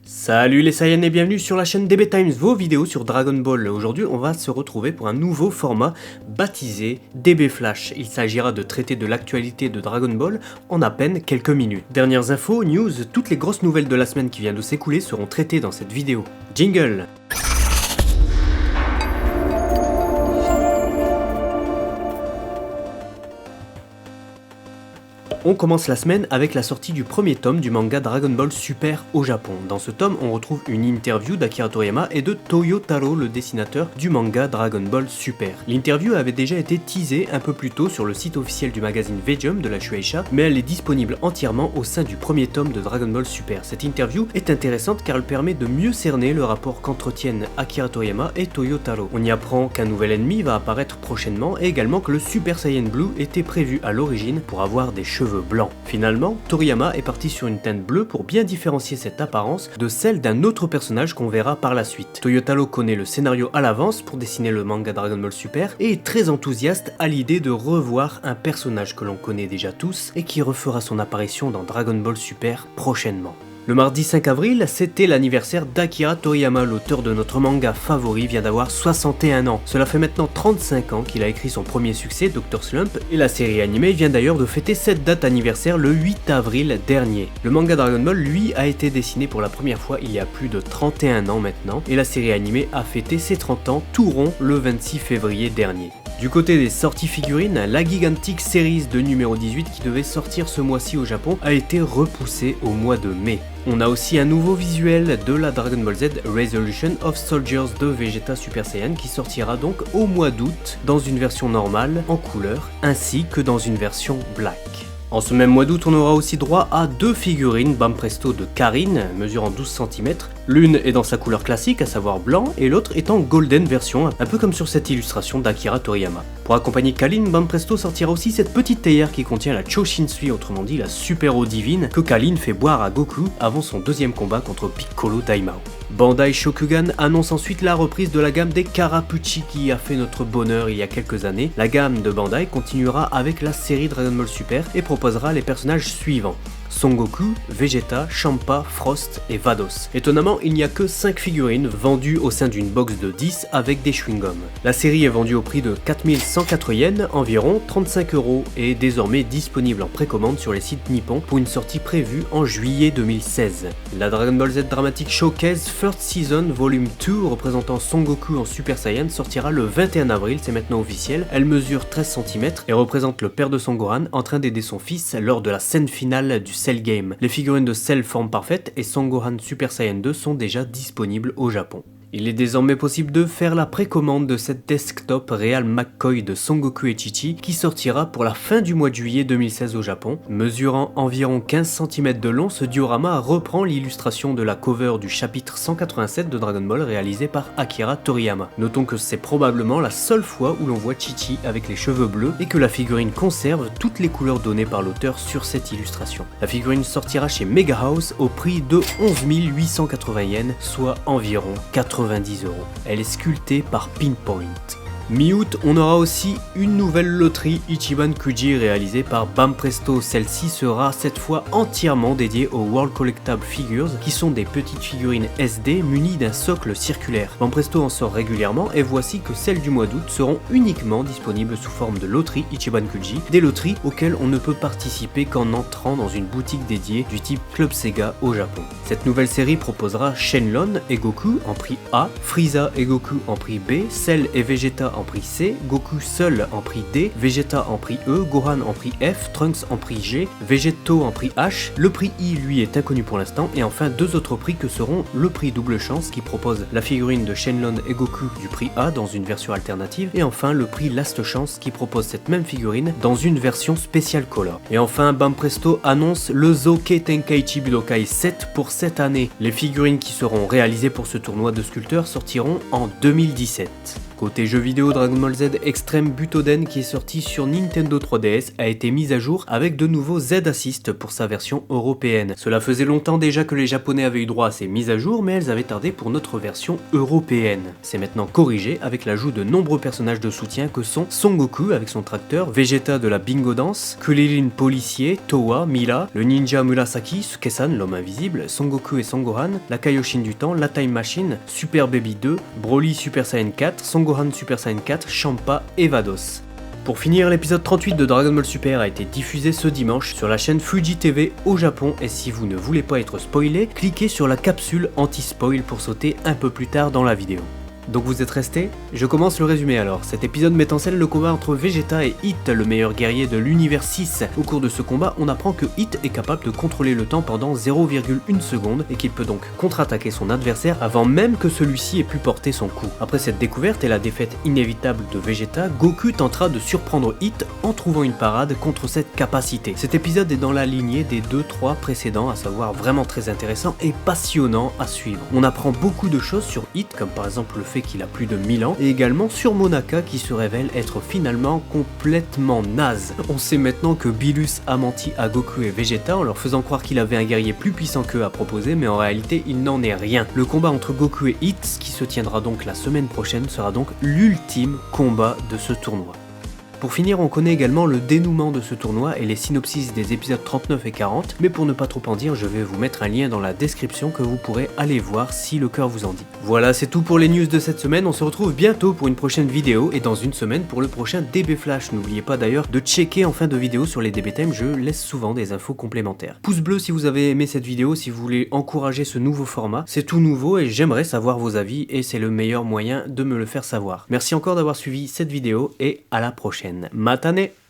Salut les Saiyans et bienvenue sur la chaîne DB Times, vos vidéos sur Dragon Ball. Aujourd'hui on va se retrouver pour un nouveau format baptisé DB Flash. Il s'agira de traiter de l'actualité de Dragon Ball en à peine quelques minutes. Dernières infos, news, toutes les grosses nouvelles de la semaine qui vient de s'écouler seront traitées dans cette vidéo. Jingle! On commence la semaine avec la sortie du premier tome du manga Dragon Ball Super au Japon. Dans ce tome, on retrouve une interview d'Akira Toriyama et de Toyotaro, le dessinateur du manga Dragon Ball Super. L'interview avait déjà été teasée un peu plus tôt sur le site officiel du magazine V-Jump de la Shueisha, mais elle est disponible entièrement au sein du premier tome de Dragon Ball Super. Cette interview est intéressante car elle permet de mieux cerner le rapport qu'entretiennent Akira Toriyama et Toyotaro. On y apprend qu'un nouvel ennemi va apparaître prochainement et également que le Super Saiyan Blue était prévu à l'origine pour avoir des cheveux blanc. Finalement, Toriyama est parti sur une teinte bleue pour bien différencier cette apparence de celle d'un autre personnage qu'on verra par la suite. Toyotaro connaît le scénario à l'avance pour dessiner le manga Dragon Ball Super et est très enthousiaste à l'idée de revoir un personnage que l'on connaît déjà tous et qui refera son apparition dans Dragon Ball Super prochainement. Le mardi 5 avril, c'était l'anniversaire d'Akira Toriyama, l'auteur de notre manga favori vient d'avoir 61 ans. Cela fait maintenant 35 ans qu'il a écrit son premier succès, Dr. Slump, et la série animée vient d'ailleurs de fêter cette date anniversaire le 8 avril dernier. Le manga Dragon Ball, lui, a été dessiné pour la première fois il y a plus de 31 ans maintenant, et la série animée a fêté ses 30 ans tout rond le 26 février dernier. Du côté des sorties figurines, la Gigantic Series de numéro 18 qui devait sortir ce mois-ci au Japon a été repoussée au mois de mai. On a aussi un nouveau visuel de la Dragon Ball Z Resolution of Soldiers de Vegeta Super Saiyan qui sortira donc au mois d'août dans une version normale en couleur ainsi que dans une version black. En ce même mois d'août, on aura aussi droit à deux figurines Bam Presto de Karin, mesurant 12 cm. L'une est dans sa couleur classique, à savoir blanc, et l'autre est en golden version, un peu comme sur cette illustration d'Akira Toriyama. Pour accompagner Kalin, Bam Presto sortira aussi cette petite théière qui contient la Choshinsui, autrement dit la super eau divine, que Kalin fait boire à Goku avant son deuxième combat contre Piccolo Daimao. Bandai Shokugan annonce ensuite la reprise de la gamme des Karapuchi qui a fait notre bonheur il y a quelques années. La gamme de Bandai continuera avec la série Dragon Ball Super et proposera les personnages suivants: Son Goku, Vegeta, Champa, Frost et Vados. Étonnamment, il n'y a que 5 figurines vendues au sein d'une box de 10 avec des chewing-gums. La série est vendue au prix de 4104 yens, environ 35 € et est désormais disponible en précommande sur les sites nippons pour une sortie prévue en juillet 2016. La Dragon Ball Z Dramatic Showcase First Season Volume 2 représentant Son Goku en Super Saiyan sortira le 21 avril, c'est maintenant officiel. Elle mesure 13 cm et représente le père de Son Gohan en train d'aider son fils lors de la scène finale du Cell Game. Les figurines de Cell forme parfaite et Son Gohan Super Saiyan 2 sont déjà disponibles au Japon. Il est désormais possible de faire la précommande de cette desktop Real McCoy de Son Goku et Chi-Chi qui sortira pour la fin du mois de juillet 2016 au Japon. Mesurant environ 15 cm de long, ce diorama reprend l'illustration de la cover du chapitre 187 de Dragon Ball réalisé par Akira Toriyama. Notons que c'est probablement la seule fois où l'on voit Chi-Chi avec les cheveux bleus et que la figurine conserve toutes les couleurs données par l'auteur sur cette illustration. La figurine sortira chez Mega House au prix de 11 880 yens, soit environ 90 €. Elle est sculptée par Pinpoint. Mi-août, on aura aussi une nouvelle loterie Ichiban Kuji réalisée par Bam Presto. Celle-ci sera cette fois entièrement dédiée aux World Collectable Figures qui sont des petites figurines SD munies d'un socle circulaire. Bam Presto en sort régulièrement et voici que celles du mois d'août seront uniquement disponibles sous forme de loterie Ichiban Kuji, des loteries auxquelles on ne peut participer qu'en entrant dans une boutique dédiée du type Club Sega au Japon. Cette nouvelle série proposera Shenlong et Goku en prix A, Frieza et Goku en prix B, Cell et Vegeta en prix C, Goku seul en prix D, Vegeta en prix E, Gohan en prix F, Trunks en prix G, Vegetto en prix H, le prix I lui est inconnu pour l'instant, et enfin deux autres prix que seront le prix Double Chance qui propose la figurine de Shenlong et Goku du prix A dans une version alternative, et enfin le prix Last Chance qui propose cette même figurine dans une version spéciale Color. Et enfin Bam Presto annonce le Zoukei Tenkaichi Budokai 7 pour cette année. Les figurines qui seront réalisées pour ce tournoi de sculpteurs sortiront en 2017. Côté jeux vidéo, Dragon Ball Z Extreme Butoden qui est sorti sur Nintendo 3DS a été mis à jour avec de nouveaux Z-Assist pour sa version européenne. Cela faisait longtemps déjà que les japonais avaient eu droit à ces mises à jour, mais elles avaient tardé pour notre version européenne. C'est maintenant corrigé avec l'ajout de nombreux personnages de soutien que sont Son Goku avec son tracteur, Vegeta de la Bingo Dance, Krillin policier, Towa, Mila, le ninja Murasaki, Sukesan l'homme invisible, Son Goku et Son Gohan, la Kaioshin du temps, la Time Machine, Super Baby 2, Broly Super Saiyan 4, Son Gohan Super Saiyan 4, Champa et Vados. Pour finir, l'épisode 38 de Dragon Ball Super a été diffusé ce dimanche sur la chaîne Fuji TV au Japon, et si vous ne voulez pas être spoilé, cliquez sur la capsule anti-spoil pour sauter un peu plus tard dans la vidéo. Donc vous êtes restés? Je commence le résumé alors. Cet épisode met en scène le combat entre Vegeta et Hit, le meilleur guerrier de l'univers 6. Au cours de ce combat, on apprend que Hit est capable de contrôler le temps pendant 0,1 seconde et qu'il peut donc contre-attaquer son adversaire avant même que celui-ci ait pu porter son coup. Après cette découverte et la défaite inévitable de Vegeta, Goku tentera de surprendre Hit en trouvant une parade contre cette capacité. Cet épisode est dans la lignée des 2-3 précédents, à savoir vraiment très intéressant et passionnant à suivre. On apprend beaucoup de choses sur Hit, comme par exemple le fait qu'il a plus de 1000 ans, et également sur Monaka qui se révèle être finalement complètement naze. On sait maintenant que Bilus a menti à Goku et Vegeta en leur faisant croire qu'il avait un guerrier plus puissant qu'eux à proposer, mais en réalité il n'en est rien. Le combat entre Goku et Hit, qui se tiendra donc la semaine prochaine, sera donc l'ultime combat de ce tournoi. Pour finir, on connaît également le dénouement de ce tournoi et les synopsis des épisodes 39 et 40, mais pour ne pas trop en dire, je vais vous mettre un lien dans la description que vous pourrez aller voir si le cœur vous en dit. Voilà, c'est tout pour les news de cette semaine, on se retrouve bientôt pour une prochaine vidéo et dans une semaine pour le prochain DB Flash. N'oubliez pas d'ailleurs de checker en fin de vidéo sur les DB Thèmes, je laisse souvent des infos complémentaires. Pouce bleu si vous avez aimé cette vidéo, si vous voulez encourager ce nouveau format, c'est tout nouveau et j'aimerais savoir vos avis et c'est le meilleur moyen de me le faire savoir. Merci encore d'avoir suivi cette vidéo et à la prochaine. Matane!